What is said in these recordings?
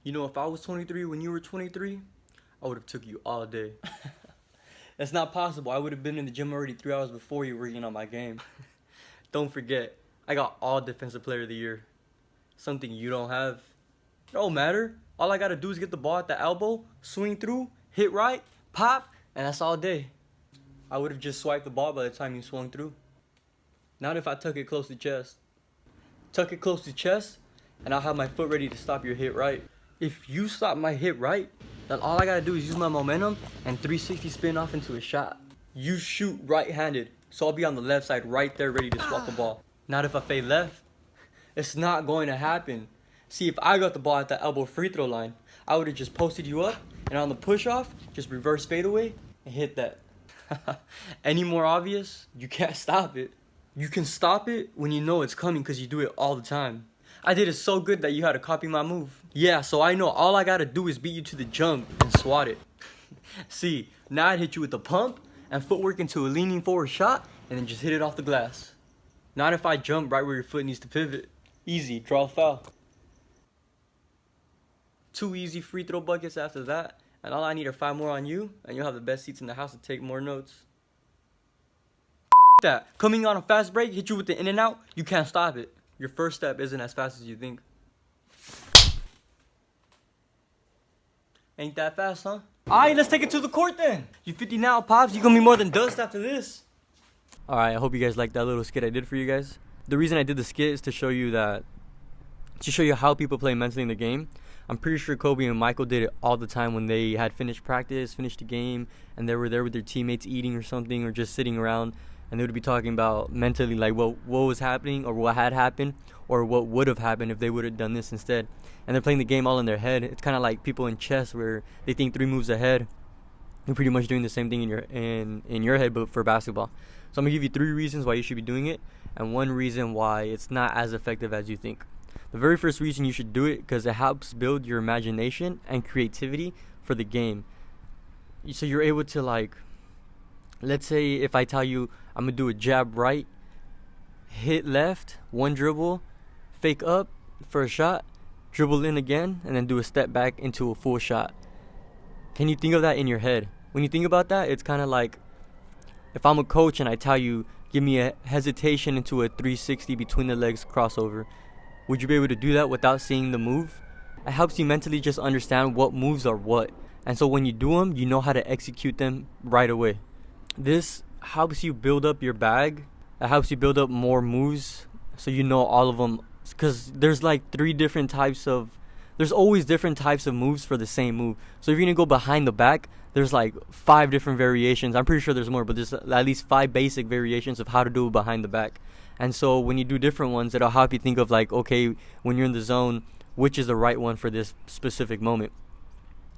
You know, if I was 23 when you were 23, I would have took you all day. That's not possible. I would have been in the gym already 3 hours before you working on my game. Don't forget, I got all Defensive Player of the Year. Something you don't have. It don't matter. All I gotta do is get the ball at the elbow, swing through, hit right, pop, and that's all day. I would have just swiped the ball by the time you swung through. Not if I tuck it close to chest. Tuck it close to chest, and I'll have my foot ready to stop your hit right. If you stop my hit right, then all I gotta do is use my momentum and 360 spin off into a shot. You shoot right-handed, so I'll be on the left side right there ready to swat the ball. Not if I fade left. It's not going to happen. See, if I got the ball at the elbow free throw line, I would have just posted you up, and on the push-off, just reverse fadeaway and hit that. Any more obvious? You can't stop it. You can stop it when you know it's coming because you do it all the time. I did it so good that you had to copy my move. Yeah, so I know all I gotta do is beat you to the jump and swat it. See, now I'd hit you with the pump and footwork into a leaning forward shot and then just hit it off the glass. Not if I jump right where your foot needs to pivot. Easy, draw foul. 2 easy free throw buckets after that, and all I need are 5 more on you, and you'll have the best seats in the house to take more notes. That. Coming on a fast break, hit you with the in and out, you can't stop it. Your first step isn't as fast as you think. Ain't that fast, huh? Alright, let's take it to the court then. You 50 now, Pops. You gonna be more than dust after this. Alright, I hope you guys liked that little skit I did for you guys. The reason I did the skit is to show you how people play mentally in the game. I'm pretty sure Kobe and Michael did it all the time when they had finished practice, finished the game, and they were there with their teammates eating or something, or just sitting around, and they would be talking about mentally like what was happening or what had happened or what would have happened if they would have done this instead. And they're playing the game all in their head. It's kind of like people in chess where they think 3 moves ahead. You're pretty much doing the same thing in your head, but for basketball. So I'm gonna give you 3 reasons why you should be doing it, and 1 reason why it's not as effective as you think. The very first reason you should do it because it helps build your imagination and creativity for the game. So you're able to, like, let's say if I tell you I'm gonna do a jab right, hit left, 1 dribble, fake up for a shot, dribble in again, and then do a step back into a full shot. Can you think of that in your head? When you think about that, it's kind of like if I'm a coach and I tell you, give me a hesitation into a 360 between the legs crossover. Would you be able to do that without seeing the move? It helps you mentally just understand what moves are what. And so when you do them, you know how to execute them right away. This helps you build up your bag. It helps you build up more moves so you know all of them. Because there's like 3 different types of... There's always different types of moves for the same move. So if you're going to go behind the back, there's like 5 different variations. I'm pretty sure there's more, but there's at least 5 basic variations of how to do it behind the back. And so when you do different ones, it'll help you think of like, okay, when you're in the zone, which is the right one for this specific moment.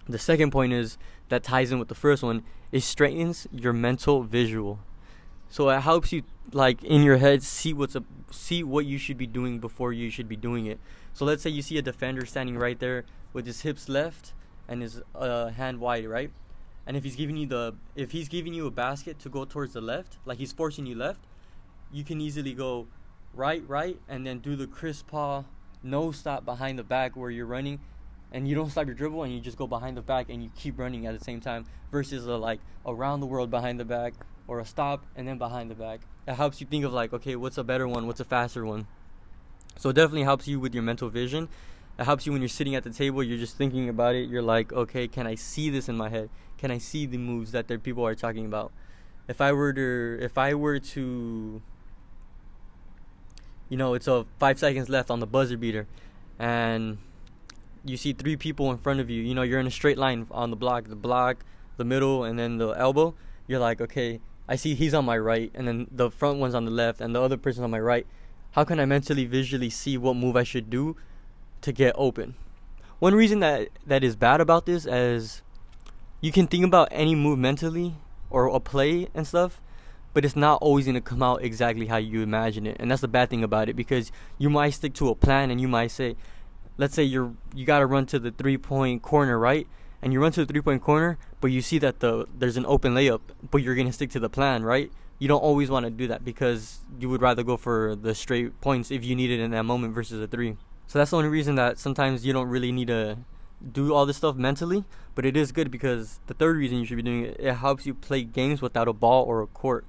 The second point is that ties in with the first one. It straightens your mental visual. So it helps you, like, in your head, see what you should be doing before you should be doing it. So let's say you see a defender standing right there with his hips left and his hand wide, right? And if he's giving you a basket to go towards the left, like he's forcing you left, you can easily go right, and then do the Chris Paul no stop behind the back where you're running, and you don't stop your dribble and you just go behind the back and you keep running at the same time, versus like around the world behind the back or a stop and then behind the back. It helps you think of like, okay, what's a better one? What's a faster one? So it definitely helps you with your mental vision. It helps you when you're sitting at the table, you're just thinking about it. You're like, okay, can I see this in my head? Can I see the moves that the people are talking about? If I were to, you know, it's 5 seconds left on the buzzer beater, and you see 3 people in front of you. You know, you're in a straight line on the block, the middle, and then the elbow. You're like, okay, I see he's on my right, and then the front one's on the left, and the other person's on my right. How can I mentally, visually see what move I should do to get open? One reason that is bad about this is you can think about any move mentally or a play and stuff, but it's not always going to come out exactly how you imagine it. And that's the bad thing about it, because you might stick to a plan and you might say, let's say you got to run to the 3-point corner, right? And you run to the 3-point corner, but you see that there's an open layup, but you're going to stick to the plan, right? You don't always want to do that because you would rather go for the straight points if you need it in that moment versus a 3. So that's the only reason that sometimes you don't really need to do all this stuff mentally, but it is good because the third reason you should be doing it, it helps you play games without a ball or a court.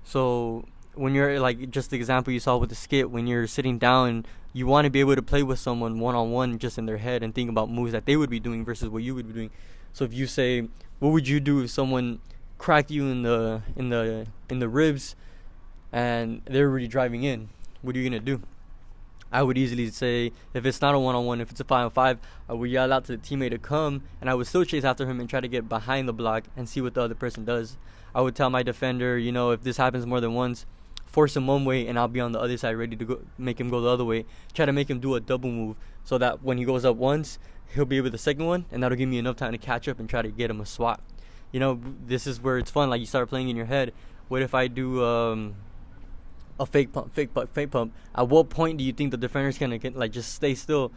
So when you're like, just the example you saw with the skit, when you're sitting down, you want to be able to play with someone one-on-one just in their head and think about moves that they would be doing versus what you would be doing. So if you say, what would you do if someone cracked you in the ribs and they're already driving in? What are you gonna do? I would easily say, if it's not a one-on-one, if it's a 5-on-5, I would yell out to the teammate to come, and I would still chase after him and try to get behind the block and see what the other person does. I would tell my defender, if this happens more than once, force him one way, and I'll be on the other side ready to go, make him go the other way. Try to make him do a double move so that when he goes up once, he'll be able to the second one, and that'll give me enough time to catch up and try to get him a swat. This is where it's fun. Like, you start playing in your head. What if I do a fake pump? At what point do you think the defender's gonna get, just stay still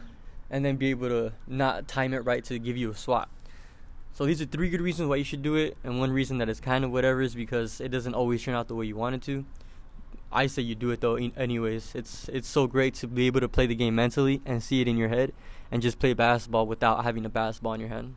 and then be able to not time it right to give you a swat? So these are 3 good reasons why you should do it, and one reason that it's kind of whatever is because it doesn't always turn out the way you want it to. I say you do it though anyways. It's so great to be able to play the game mentally and see it in your head and just play basketball without having a basketball in your hand.